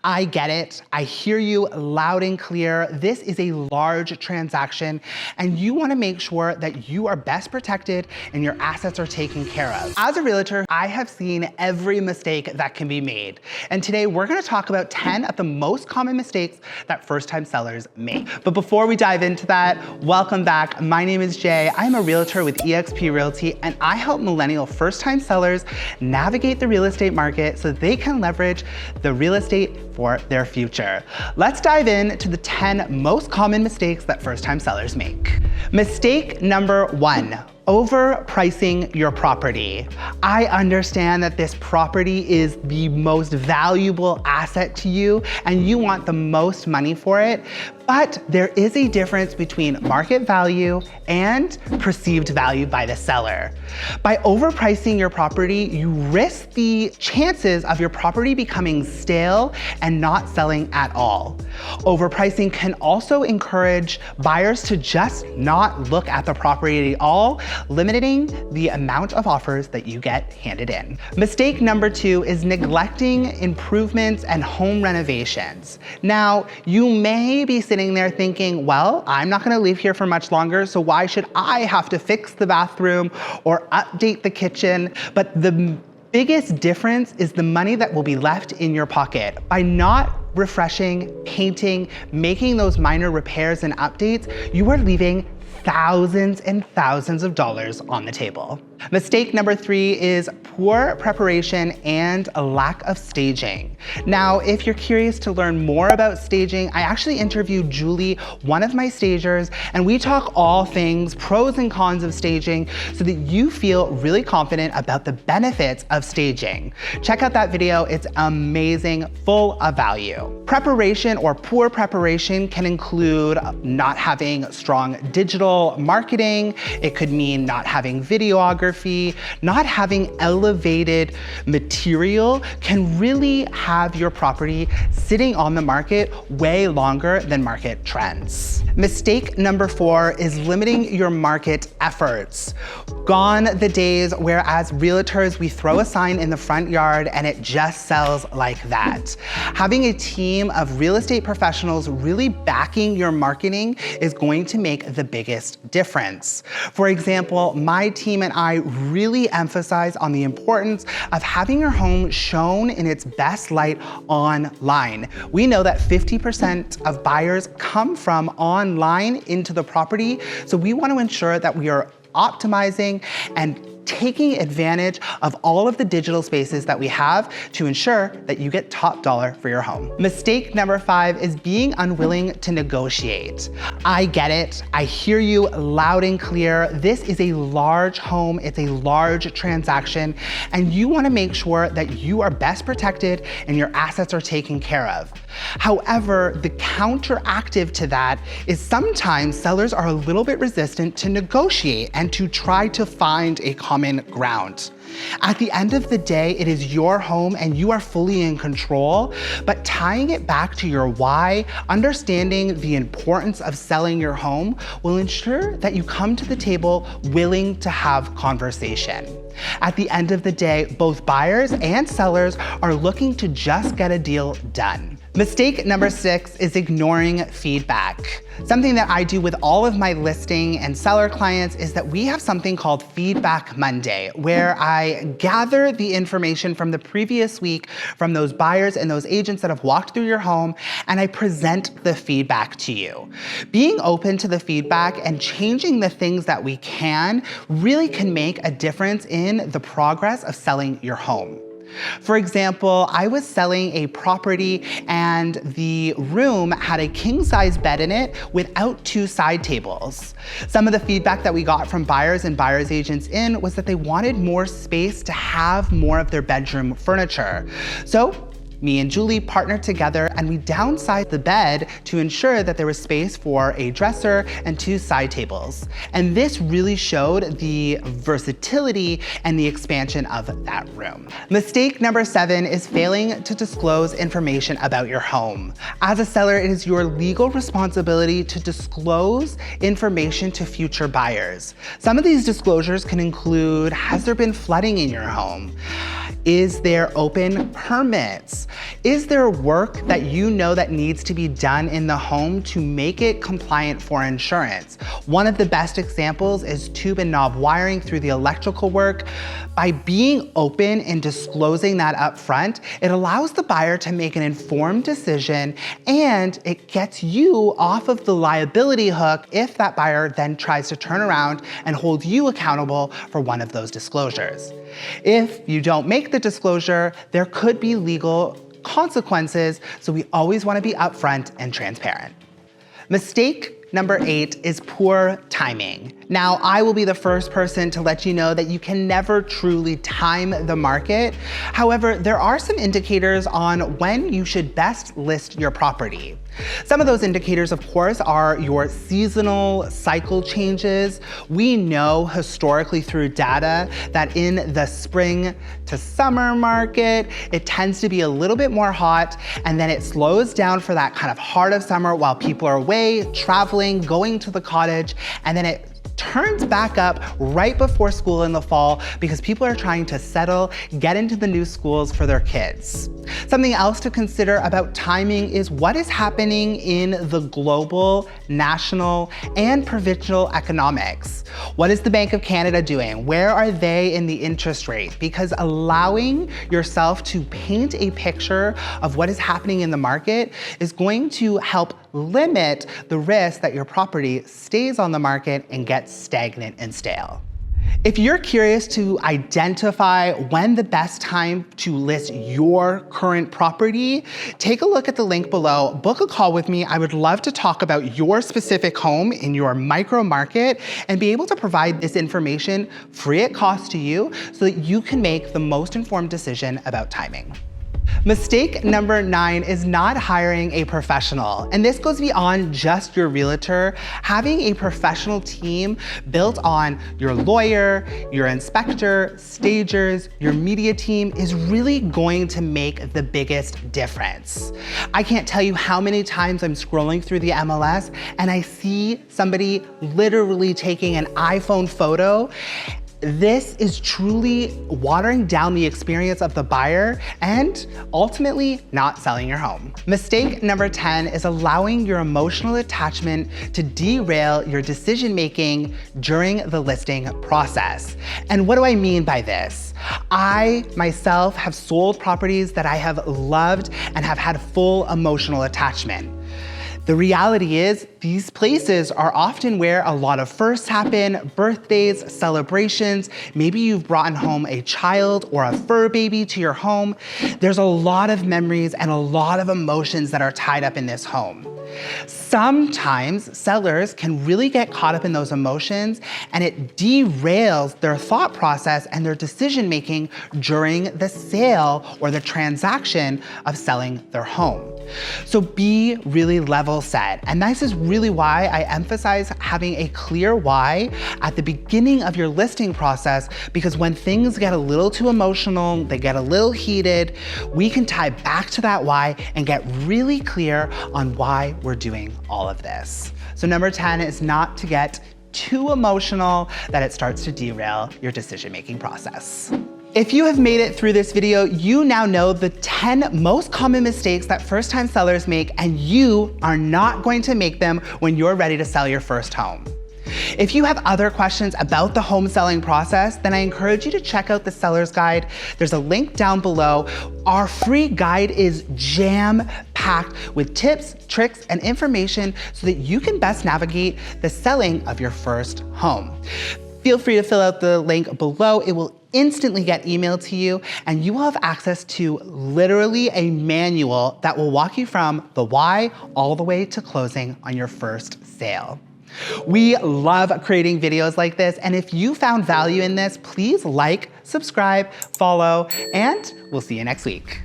I get it. I hear you loud and clear. This is a large transaction and you want to make sure that you are best protected and your assets are taken care of. As a realtor, I have seen every mistake that can be made. And today we're going to talk about 10 of the most common mistakes that first-time sellers make. But before we dive into that, welcome back. My name is Jay. I'm a realtor with eXp Realty and I help millennial first-time sellers navigate the real estate market so they can leverage the real estate for their future. Let's dive into the 10 most common mistakes that first-time sellers make. Mistake number 1. Overpricing your property. I understand that this property is the most valuable asset to you and you want the most money for it, but there is a difference between market value and perceived value by the seller. By overpricing your property, you risk the chances of your property becoming stale and not selling at all. Overpricing can also encourage buyers to just not look at the property at all, limiting the amount of offers that you get handed in. Mistake number 2 is neglecting improvements and home renovations. Now, you may be sitting there thinking, well, I'm not gonna live here for much longer, so why should I have to fix the bathroom or update the kitchen? But the biggest difference is the money that will be left in your pocket. By not refreshing, painting, making those minor repairs and updates, you are leaving thousands and thousands of dollars on the table. Mistake number 3 is poor preparation and a lack of staging. Now, if you're curious to learn more about staging, I actually interviewed Julie, one of my stagers, and we talk all things pros and cons of staging so that you feel really confident about the benefits of staging. Check out that video, it's amazing, full of value. Preparation or poor preparation can include not having strong digital marketing. It could mean not having videography. Not having elevated material can really have your property sitting on the market way longer than market trends. Mistake number 4 is limiting your market efforts. Gone the days where as realtors, we throw a sign in the front yard and it just sells like that. Having a team of real estate professionals really backing your marketing is going to make the biggest difference. For example, my team and I really emphasize on the importance of having your home shown in its best light online. We know that 50% of buyers come from online into the property, so we want to ensure that we are optimizing and taking advantage of all of the digital spaces that we have to ensure that you get top dollar for your home. Mistake number 5 is being unwilling to negotiate. I get it. I hear you loud and clear. This is a large home. It's a large transaction, and you want to make sure that you are best protected and your assets are taken care of. However, the counteractive to that is sometimes sellers are a little bit resistant to negotiate and to try to find a common ground. At the end of the day, it is your home and you are fully in control, but tying it back to your why, understanding the importance of selling your home will ensure that you come to the table willing to have conversation. At the end of the day, both buyers and sellers are looking to just get a deal done. Mistake number 6 is ignoring feedback. Something that I do with all of my listing and seller clients is that we have something called Feedback Monday, where I gather the information from the previous week from those buyers and those agents that have walked through your home, and I present the feedback to you. Being open to the feedback and changing the things that we can really can make a difference in the progress of selling your home. For example, I was selling a property and the room had a king-size bed in it without 2 side tables. Some of the feedback that we got from buyers and buyers agents in was that they wanted more space to have more of their bedroom furniture. So me and Julie partnered together and we downsized the bed to ensure that there was space for a dresser and 2 side tables. And this really showed the versatility and the expansion of that room. Mistake number 7 is failing to disclose information about your home. As a seller, it is your legal responsibility to disclose information to future buyers. Some of these disclosures can include, has there been flooding in your home? Is there open permits? Is there work that you know that needs to be done in the home to make it compliant for insurance? One of the best examples is tube and knob wiring through the electrical work. By being open and disclosing that up front, it allows the buyer to make an informed decision, and it gets you off of the liability hook if that buyer then tries to turn around and hold you accountable for one of those disclosures. If you don't make the disclosure, there could be legal consequences, so we always want to be upfront and transparent. Mistake number 8 is poor timing. Now, I will be the first person to let you know that you can never truly time the market. However, there are some indicators on when you should best list your property. Some of those indicators, of course, are your seasonal cycle changes. We know historically through data that in the spring to summer market, it tends to be a little bit more hot, and then it slows down for that kind of heart of summer while people are away, traveling, going to the cottage, and then it turns back up right before school in the fall because people are trying to settle, get into the new schools for their kids. Something else to consider about timing is what is happening in the global, national, and provincial economics. What is the Bank of Canada doing? Where are they in the interest rate? Because allowing yourself to paint a picture of what is happening in the market is going to help limit the risk that your property stays on the market and gets stagnant and stale. If you're curious to identify when the best time to list your current property, take a look at the link below, book a call with me. I would love to talk about your specific home in your micro market and be able to provide this information free at cost to you so that you can make the most informed decision about timing. Mistake number 9 is not hiring a professional. And this goes beyond just your realtor. Having a professional team built on your lawyer, your inspector, stagers, your media team is really going to make the biggest difference. I can't tell you how many times I'm scrolling through the MLS and I see somebody literally taking an iPhone photo. This is truly watering down the experience of the buyer and ultimately not selling your home. Mistake number 10 is allowing your emotional attachment to derail your decision-making during the listing process. And what do I mean by this? I myself have sold properties that I have loved and have had full emotional attachment. The reality is, these places are often where a lot of firsts happen, birthdays, celebrations. Maybe you've brought home a child or a fur baby to your home. There's a lot of memories and a lot of emotions that are tied up in this home. Sometimes sellers can really get caught up in those emotions and it derails their thought process and their decision making during the sale or the transaction of selling their home. So be really level set. And this is really why I emphasize having a clear why at the beginning of your listing process, because when things get a little too emotional, they get a little heated, we can tie back to that why and get really clear on why we're doing all of this. So number 10 is not to get too emotional that it starts to derail your decision-making process. If you have made it through this video, you now know the 10 most common mistakes that first-time sellers make, and you are not going to make them when you're ready to sell your first home. If you have other questions about the home selling process, then I encourage you to check out the Seller's Guide. There's a link down below. Our free guide is jam-packed with tips, tricks, and information so that you can best navigate the selling of your first home. Feel free to fill out the link below. It will instantly get emailed to you, and you will have access to literally a manual that will walk you from the why all the way to closing on your first sale. We love creating videos like this, and if you found value in this, please like, subscribe, follow, and we'll see you next week.